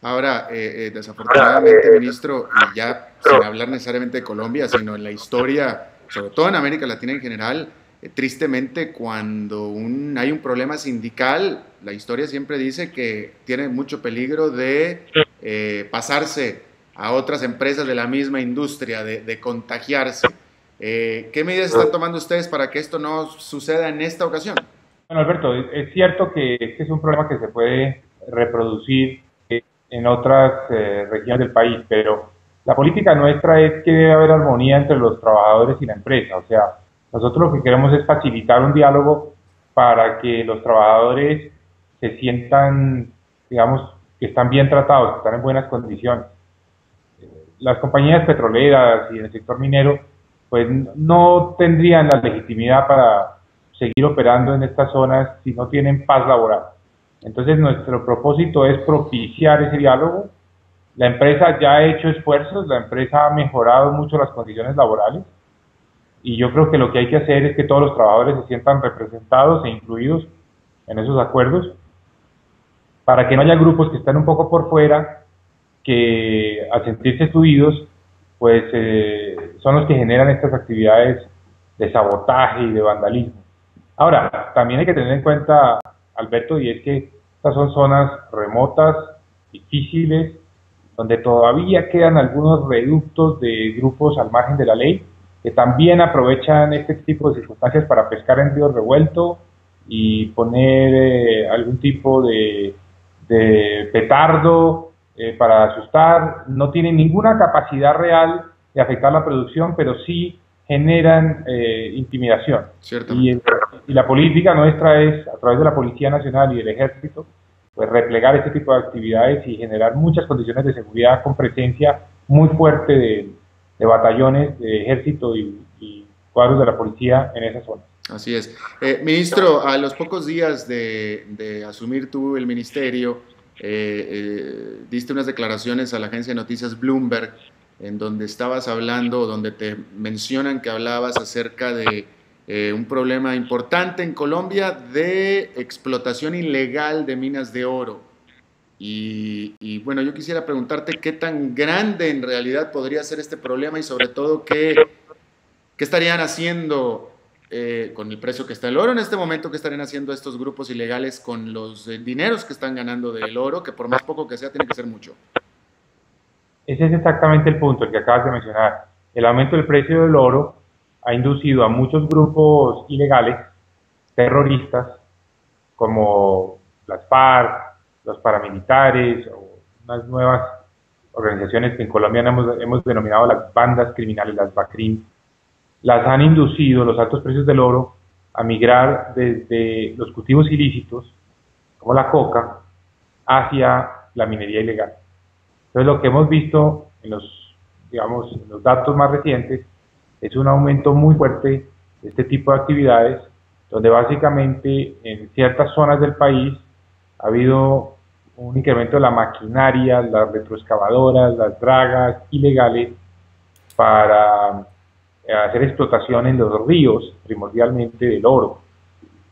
Ahora, desafortunadamente, ministro, y ya sin hablar necesariamente de Colombia, sino en la historia, sobre todo en América Latina en general, tristemente cuando hay un problema sindical, la historia siempre dice que tiene mucho peligro de pasarse a otras empresas de la misma industria, de contagiarse. ¿Qué medidas están tomando ustedes para que esto no suceda en esta ocasión? Bueno, Alberto, es cierto que este es un problema que se puede reproducir en otras regiones del país, pero la política nuestra es que debe haber armonía entre los trabajadores y la empresa. O sea, nosotros lo que queremos es facilitar un diálogo para que los trabajadores se sientan, digamos, que están bien tratados, que están en buenas condiciones. Las compañías petroleras y el sector minero, pues no tendrían la legitimidad para seguir operando en estas zonas si no tienen paz laboral. Entonces nuestro propósito es propiciar ese diálogo. La empresa ya ha hecho esfuerzos, la empresa ha mejorado mucho las condiciones laborales y yo creo que lo que hay que hacer es que todos los trabajadores se sientan representados e incluidos en esos acuerdos para que no haya grupos que estén un poco por fuera que al sentirse excluidos pues son los que generan estas actividades de sabotaje y de vandalismo. Ahora, también hay que tener en cuenta, Alberto, y es que estas son zonas remotas, difíciles, donde todavía quedan algunos reductos de grupos al margen de la ley que también aprovechan este tipo de circunstancias para pescar en río revuelto y poner algún tipo de petardo para asustar. No tienen ninguna capacidad real de afectar la producción, pero sí generan intimidación. Y, Ciertamente. y la política nuestra es, a través de la Policía Nacional y del Ejército, pues replegar este tipo de actividades y generar muchas condiciones de seguridad con presencia muy fuerte de batallones de ejército y cuadros de la policía en esa zona. Así es. Ministro, a los pocos días de asumir tú el ministerio, diste unas declaraciones a la agencia de noticias Bloomberg, en donde estabas hablando, donde te mencionan que hablabas acerca de un problema importante en Colombia de explotación ilegal de minas de oro. Y bueno, yo quisiera preguntarte qué tan grande en realidad podría ser este problema y sobre todo qué estarían haciendo con el precio que está el oro en este momento, qué estarían haciendo estos grupos ilegales con los dineros que están ganando del oro, que por más poco que sea, tiene que ser mucho. Ese es exactamente el punto, el que acabas de mencionar. El aumento del precio del oro ha inducido a muchos grupos ilegales, terroristas, como las FARC, los paramilitares, o unas nuevas organizaciones que en Colombia hemos denominado las bandas criminales, las BACRIM, las han inducido los altos precios del oro a migrar desde los cultivos ilícitos, como la coca, hacia la minería ilegal. Entonces lo que hemos visto en los, digamos, en los datos más recientes es un aumento muy fuerte de este tipo de actividades, donde básicamente en ciertas zonas del país ha habido un incremento de la maquinaria, las retroexcavadoras, las dragas ilegales para hacer explotación en los ríos, primordialmente del oro.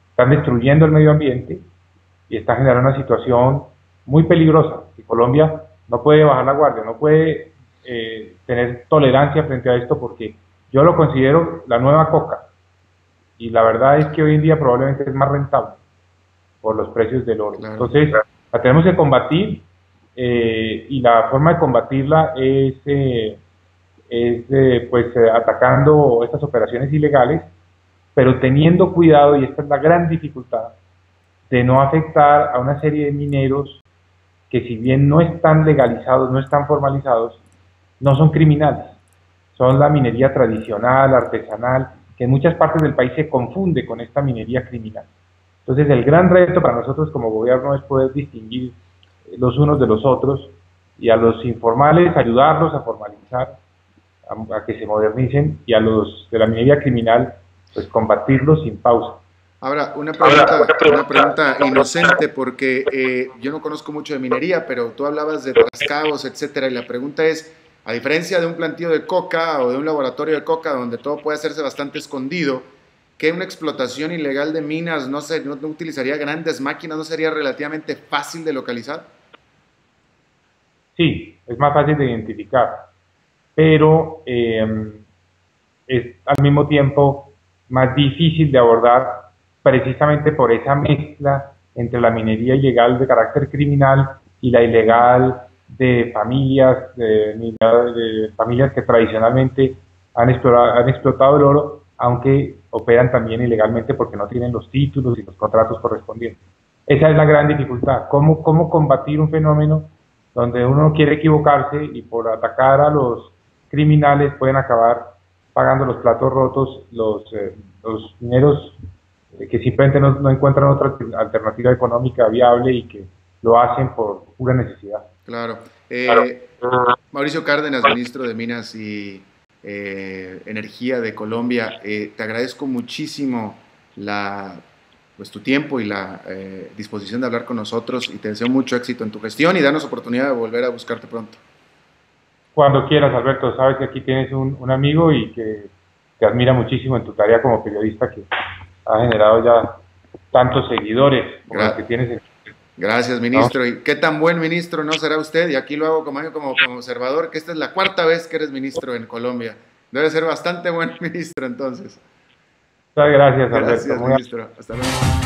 Están destruyendo el medio ambiente y está generando una situación muy peligrosa. Y Colombia no puede bajar la guardia, no puede tener tolerancia frente a esto porque yo lo considero la nueva coca. Y la verdad es que hoy en día probablemente es más rentable por los precios del oro. Claro. Entonces, la tenemos que combatir y la forma de combatirla atacando estas operaciones ilegales, pero teniendo cuidado, y esta es la gran dificultad, de no afectar a una serie de mineros que si bien no están legalizados, no están formalizados, no son criminales. Son la minería tradicional, artesanal, que en muchas partes del país se confunde con esta minería criminal. Entonces el gran reto para nosotros como gobierno es poder distinguir los unos de los otros y a los informales ayudarlos a formalizar, a que se modernicen y a los de la minería criminal pues combatirlos sin pausa. Ahora, una pregunta inocente, porque yo no conozco mucho de minería, pero tú hablabas de trascabos, etcétera, y la pregunta es, a diferencia de un plantío de coca o de un laboratorio de coca, donde todo puede hacerse bastante escondido, que una explotación ilegal de minas no utilizaría grandes máquinas, no sería relativamente fácil de localizar. Sí, es más fácil de identificar, pero es al mismo tiempo más difícil de abordar precisamente por esa mezcla entre la minería ilegal de carácter criminal y la ilegal de familias que tradicionalmente han explotado el oro, aunque operan también ilegalmente porque no tienen los títulos y los contratos correspondientes. Esa es la gran dificultad, cómo combatir un fenómeno donde uno no quiere equivocarse y por atacar a los criminales pueden acabar pagando los platos rotos los mineros que simplemente no encuentran otra alternativa económica viable y que lo hacen por pura necesidad. Claro. Mauricio Cárdenas, ministro de Minas y Energía de Colombia, te agradezco muchísimo pues, tu tiempo y la disposición de hablar con nosotros y te deseo mucho éxito en tu gestión y danos oportunidad de volver a buscarte pronto. Cuando quieras, Alberto, sabes que aquí tienes un amigo y que te admira muchísimo en tu tarea como periodista que ha generado ya tantos seguidores como los que tienes en... Gracias, ministro. ¿No? ¿Y qué tan buen ministro no será usted? Y aquí lo hago como observador, que esta es la cuarta vez que eres ministro en Colombia. Debe ser bastante buen ministro, entonces. Muchas gracias, Alberto. Gracias, ministro. Hasta luego.